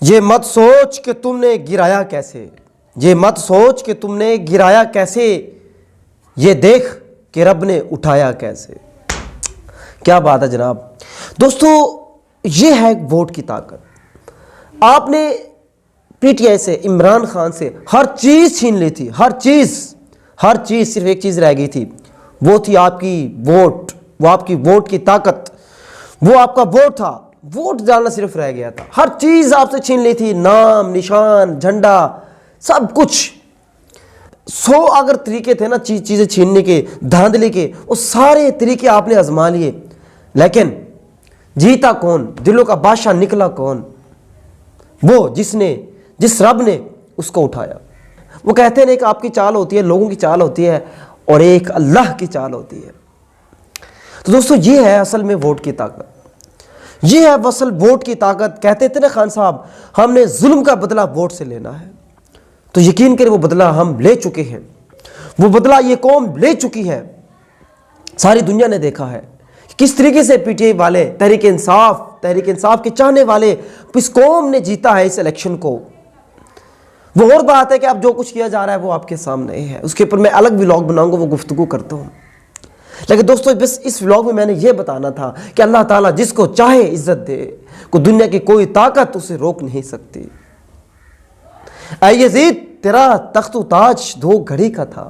یہ مت سوچ کہ تم نے گرایا کیسے، یہ مت سوچ کہ تم نے گرایا کیسے، یہ دیکھ کہ رب نے اٹھایا کیسے۔ کیا بات ہے جناب۔ دوستو یہ ہے ووٹ کی طاقت۔ آپ نے پی ٹی آئی سے، عمران خان سے ہر چیز چھین لی تھی، ہر چیز، صرف ایک چیز رہ گئی تھی، وہ تھی آپ کی ووٹ، وہ آپ کی ووٹ کی طاقت، وہ آپ کا ووٹ تھا، ووٹ ڈالنا صرف رہ گیا تھا۔ ہر چیز آپ سے چھین لی تھی، نام، نشان، جھنڈا، سب کچھ۔ 100 اگر طریقے تھے نا چیزیں چھیننے کے، دھاندلی کے، وہ سارے طریقے آپ نے آزما لیے، لیکن جیتا کون؟ دلوں کا بادشاہ نکلا کون؟ وہ جس رب نے اس کو اٹھایا۔ وہ کہتے ہیں ایک آپ کی چال ہوتی ہے، لوگوں کی چال ہوتی ہے، اور ایک اللہ کی چال ہوتی ہے۔ تو دوستو یہ ہے اصل میں ووٹ کی طاقت، یہ ہے اصل ووٹ کی طاقت۔ کہتے تھے نا خان صاحب ہم نے ظلم کا بدلہ ووٹ سے لینا ہے، تو یقین کریں وہ بدلہ ہم لے چکے ہیں، وہ بدلہ یہ قوم لے چکی ہے۔ ساری دنیا نے دیکھا ہے کس طریقے سے پی ٹی آئی والے، تحریک انصاف کے چاہنے والے، اس قوم نے جیتا ہے اس الیکشن کو۔ وہ اور بات ہے کہ اب جو کچھ کیا جا رہا ہے وہ آپ کے سامنے ہی ہے، اس کے اوپر میں الگ ولاگ بناؤں گا، وہ گفتگو کرتا ہوں۔ لیکن دوستو بس اس ولاگ میں نے یہ بتانا تھا کہ اللہ تعالیٰ جس کو چاہے عزت دے، کو دنیا کی کوئی طاقت اسے روک نہیں سکتی۔ اے یزید تیرا تخت و تاج 2 گھڑی کا تھا،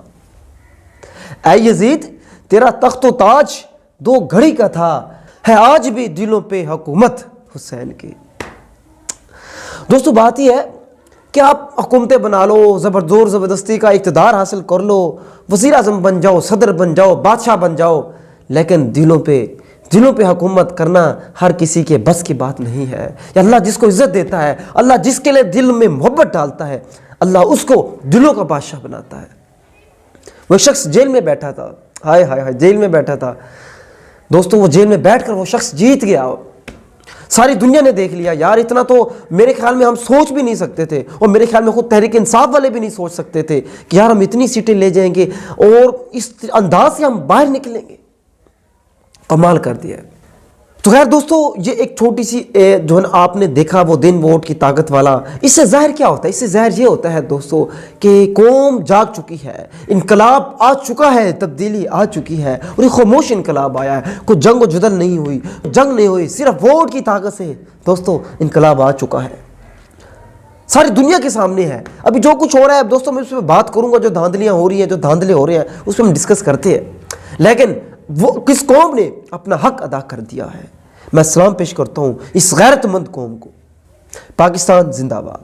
اے یزید تیرا تخت و تاج 2 گھڑی کا تھا، ہے آج بھی دلوں پہ حکومت حسین کی۔ دوستو بات یہ ہے کہ آپ حکومتیں بنا لو، زبردستی کا اقتدار حاصل کر لو، وزیر اعظم بن جاؤ، صدر بن جاؤ، بادشاہ بن جاؤ، لیکن دلوں پہ حکومت کرنا ہر کسی کے بس کی بات نہیں ہے۔ اللہ جس کو عزت دیتا ہے، اللہ جس کے لیے دل میں محبت ڈالتا ہے، اللہ اس کو دلوں کا بادشاہ بناتا ہے۔ وہ شخص جیل میں بیٹھا تھا، ہائے ہائے ہائے، جیل میں بیٹھا تھا دوستو، وہ جیل میں بیٹھ کر وہ شخص جیت گیا۔ ساری دنیا نے دیکھ لیا یار، اتنا تو میرے خیال میں ہم سوچ بھی نہیں سکتے تھے، اور میرے خیال میں خود تحریک انصاف والے بھی نہیں سوچ سکتے تھے کہ یار ہم اتنی سیٹیں لے جائیں گے اور اس انداز سے ہم باہر نکلیں گے۔ کمال کر دیا ہے۔ تو خیر دوستو یہ ایک چھوٹی سی جو ہے آپ نے دیکھا وہ دن ووٹ کی طاقت والا، اس سے ظاہر کیا ہوتا ہے؟ اس سے ظاہر یہ ہوتا ہے دوستو کہ قوم جاگ چکی ہے، انقلاب آ چکا ہے، تبدیلی آ چکی ہے، اور ایک خاموش انقلاب آیا ہے، کوئی جنگ و جدل نہیں ہوئی، صرف ووٹ کی طاقت سے دوستو انقلاب آ چکا ہے، ساری دنیا کے سامنے ہے۔ ابھی جو کچھ ہو رہا ہے دوستو میں اس پہ بات کروں گا، جو دھاندلیاں ہو رہی ہیں، جو دھاندلے ہو رہے ہیں اس پہ ہم ڈسکس کرتے ہیں، لیکن وہ کس قوم نے اپنا حق ادا کر دیا ہے۔ میں سلام پیش کرتا ہوں اس غیرت مند قوم کو۔ پاکستان زندہ باد۔